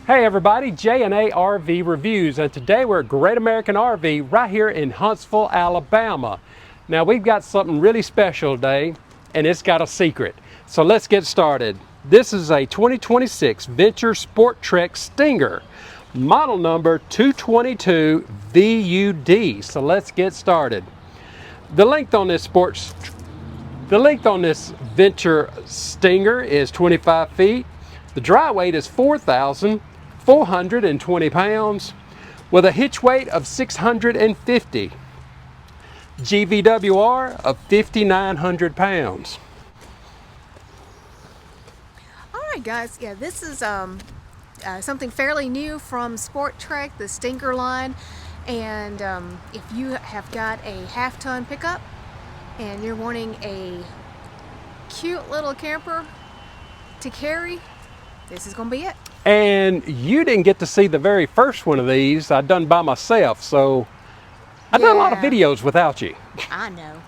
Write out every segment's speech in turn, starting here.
Hey everybody, J&A RV Reviews, and today we're at Great American RV right here in Huntsville, Alabama. Now we've got something really special today, and it's got a secret. So let's get started. This is a 2026 Venture Sporttrek Stinger, model number 222 VUD. So let's get started. The length on this Venture Stinger is 25 feet. The dry weight is 4,420 pounds with a hitch weight of 650. GVWR of 5,900 pounds. All right, guys. Yeah, this is something fairly new from Sporttrek, the Stinger line. And if you have got a half-ton pickup and you're wanting a cute little camper to carry, this is going to be it. And you didn't get to see the very first one of these. I done by myself, so I done a lot of videos without you. I know.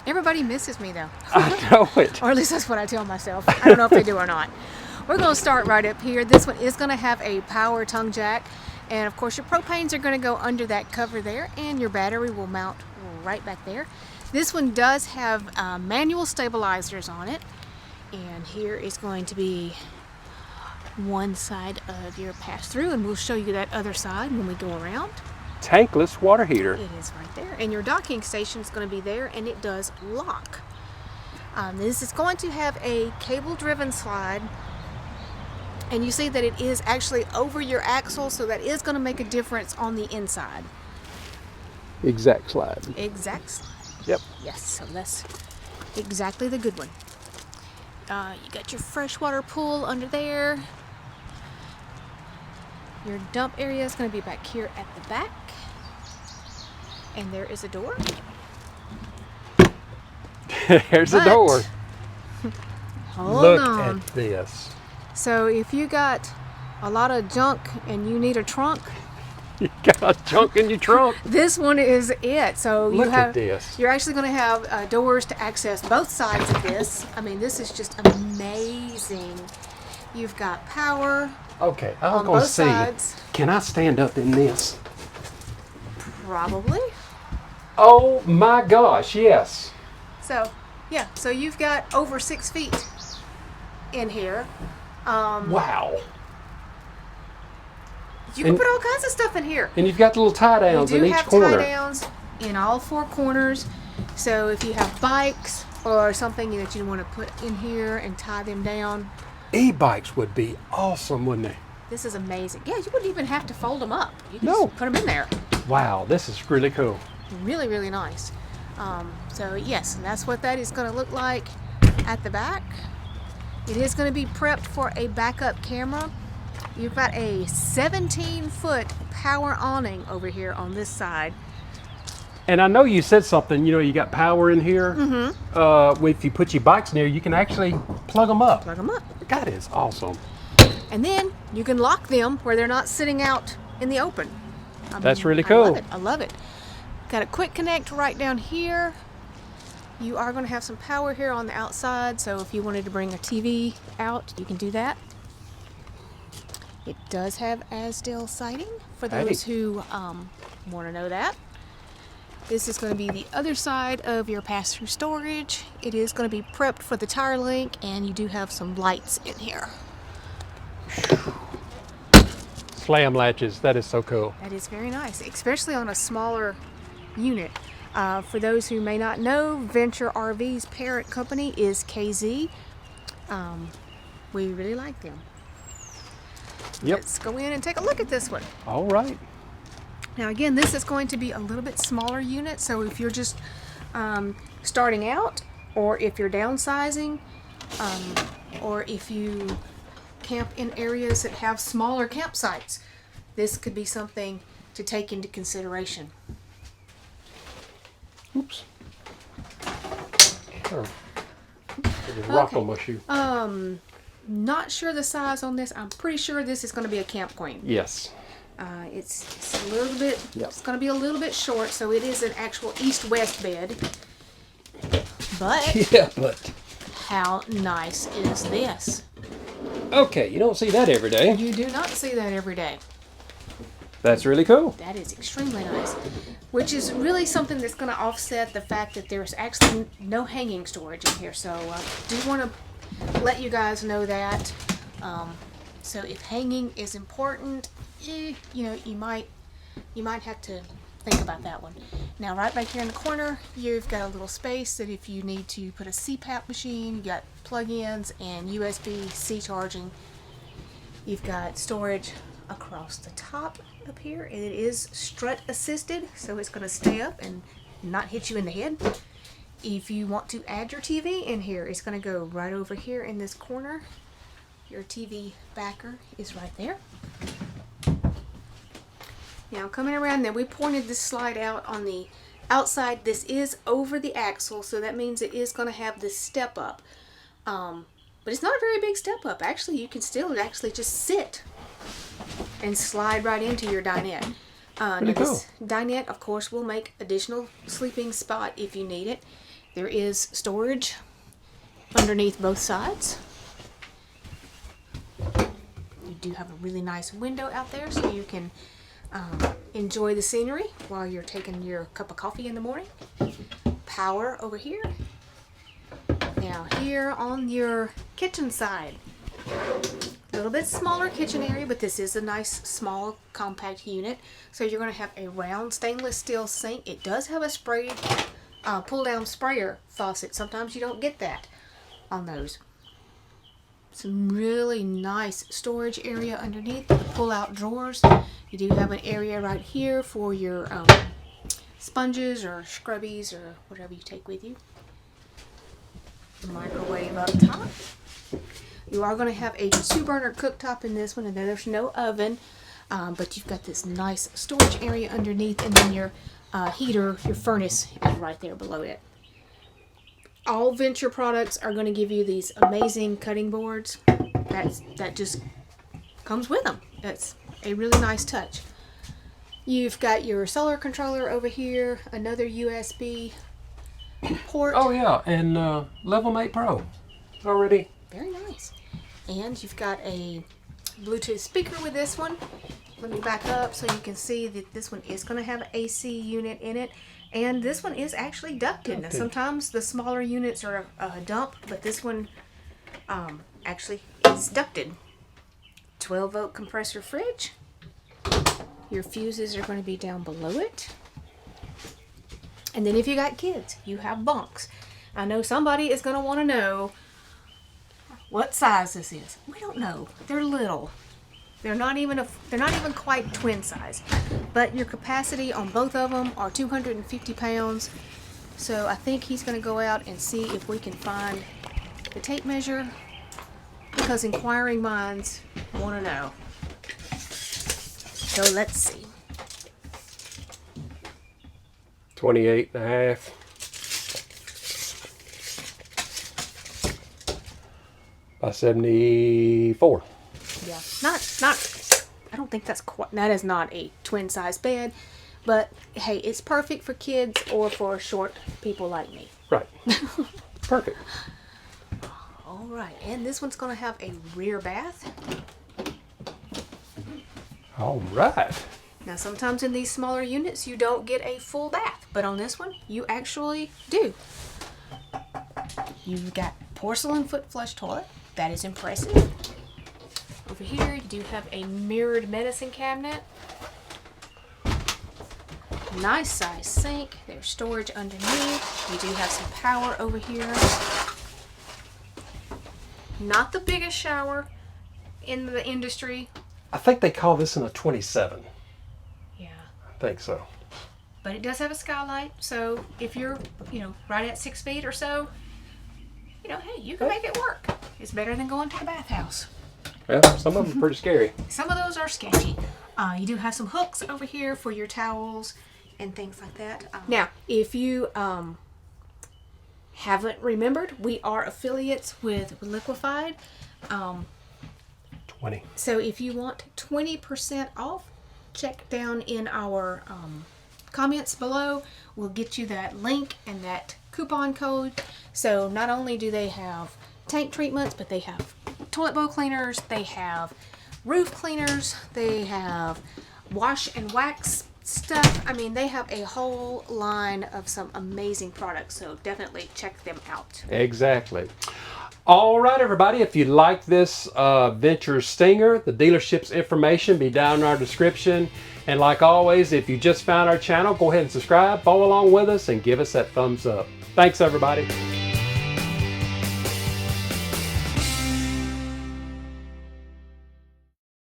Everybody misses me though. I know it. Or at least that's what I tell myself. I don't know if they do or not. We're going to start right up here. This one is going to have a power tongue jack. And of course your propanes are going to go under that cover there, and your battery will mount right back there. This one does have manual stabilizers on it. And here is going to be one side of your pass-through, and we'll show you that other side when we go around. Tankless water heater. It is right there, and your docking station is going to be there, and it does lock. This is going to have a cable-driven slide, and you see that it is actually over your axle, so that is going to make a difference on the inside. Exact slide. Exact slide. Yep. Yes, so that's exactly the good one. You got your freshwater pool under there. Your dump area is going to be back here at the back. And there is a door. There's a door. Hold on. Look at this. So if you got a lot of junk and you need a trunk, You got junk in your trunk. this one is it. So Look at this. You're actually going to have doors to access both sides of this. I mean, this is just amazing. You've got power. Okay, I was on going to both see. sides. Can I stand up in this? Probably. Oh my gosh, yes. So, yeah, so you've got over 6 feet in here. Wow. You can put all kinds of stuff in here. And you've got the little tie downs in each You do corner. have tie downs in all four corners. So if you have bikes or something that you want to put in here and tie them down. E-bikes would be awesome, wouldn't they? This is amazing. Yeah, you wouldn't even have to fold them up. You just No. put them in there. Wow, this is really cool. Really, really nice. So yes, and that's what that is going to look like at the back. It is going to be prepped for a backup camera. You've got a 17-foot power awning over here on this side. And I know you said something, you know, you got power in here. Mm-hmm. If you put your bikes in there, you can actually plug them up. Plug them up. That is awesome. And then you can lock them where they're not sitting out in the open. That's really cool. I love it. I love it. Got a quick connect right down here. You are going to have some power here on the outside, so if you wanted to bring a TV out, you can do that. It does have ASDL siding for those who want to know that. This is going to be the other side of your pass-through storage. It is going to be prepped for the tire link, and you do have some lights in here. Slam latches, that is so cool. That is very nice, especially on a smaller unit. For those who may not know, Venture RV's parent company is KZ. We really like them. Yep. Let's go in and take a look at this one. All right. Now again, this is going to be a little bit smaller unit, so if you're just starting out, or if you're downsizing, or if you camp in areas that have smaller campsites, this could be something to take into consideration. Oops. Sure. Rock on my shoe. Not sure the size on this. I'm pretty sure this is going to be a camp queen. Yes. It's a little bit. Yep. It's going to be a little bit short, so it is an actual east-west bed. But Yeah, but how nice is this? Okay, you don't see that every day. You do not see that every day. That's really cool. That is extremely nice, which is really something that's going to offset the fact that there's actually no hanging storage in here. So do want to let you guys know that. So if hanging is important, you know, you might have to think about that one. Now, right back here in the corner, you've got a little space that if you need to put a CPAP machine, you got plug-ins and USB-C charging. You've got storage across the top up here. It is strut assisted, so it's going to stay up and not hit you in the head. If you want to add your TV in here, it's going to go right over here in this corner. Your TV backer is right there. Now coming around there, we pointed this slide out on the outside. This is over the axle, so that means it is going to have this step up. But it's not a very big step up. Actually, you can still actually just sit and slide right into your dinette. Now this dinette, of course, will make additional sleeping spot if you need it. There is storage underneath both sides. You do have a really nice window out there, so you can enjoy the scenery while you're taking your cup of coffee in the morning. Power over here. Now here on your kitchen side, a little bit smaller kitchen area, but this is a nice small compact unit. So you're going to have a round stainless steel sink. It does have a spray pull down sprayer faucet. Sometimes you don't get that on those. Some really nice storage area underneath the pull out drawers. You do have an area right here for your sponges or scrubbies or whatever you take with you. The microwave up top. You are going to have a 2-burner cooktop in this one, and there's no oven, but you've got this nice storage area underneath, and then your heater, your furnace is right there below it. All Venture products are going to give you these amazing cutting boards. That just comes with them. It's a really nice touch. You've got your solar controller over here, another USB port. Oh yeah, and Level Mate Pro already. Very nice. And you've got a Bluetooth speaker with this one. Let me back up so you can see that this one is going to have an AC unit in it. And this one is actually ducted. Now, sometimes the smaller units are a dump, but this one actually is ducted. 12-volt compressor fridge. Your fuses are going to be down below it. And then if you got kids, you have bunks. I know somebody is going to want to know what size this is. We don't know. They're little. They're not even quite twin size. But your capacity on both of them are 250 pounds. So I think he's going to go out and see if we can find the tape measure, because inquiring minds want to know. So let's see. 28 and a half. By 74. Yeah, not. I don't think that is not a twin size bed, but hey, it's perfect for kids or for short people like me. Right. Perfect. All right, and this one's going to have a rear bath. All right. Now, sometimes in these smaller units, you don't get a full bath, but on this one, you actually do. You've got porcelain foot flush toilet. That is impressive. Over here, you do have a mirrored medicine cabinet. Nice size sink. There's storage underneath. You do have some power over here. Not the biggest shower in the industry. I think they call this in a 27. Yeah. I think so. But it does have a skylight, so if you're, right at 6 feet or so, hey, you can make it work. It's better than going to the bathhouse. Well, some of them are pretty scary. Some of those are sketchy. You do have some hooks over here for your towels and things like that. Now, if you haven't remembered, we are affiliates with Liquefied. 20. So if you want 20% off, check down in our comments below. We'll get you that link and that coupon code. So not only do they have tank treatments, but they have toilet bowl cleaners, they have roof cleaners, they have wash and wax stuff. I mean, they have a whole line of some amazing products, so definitely check them out. Exactly. All right, everybody, if you like this Venture Stinger, the dealership's information be down in our description. And like always, if you just found our channel, go ahead and subscribe, follow along with us, and give us that thumbs up. Thanks, everybody.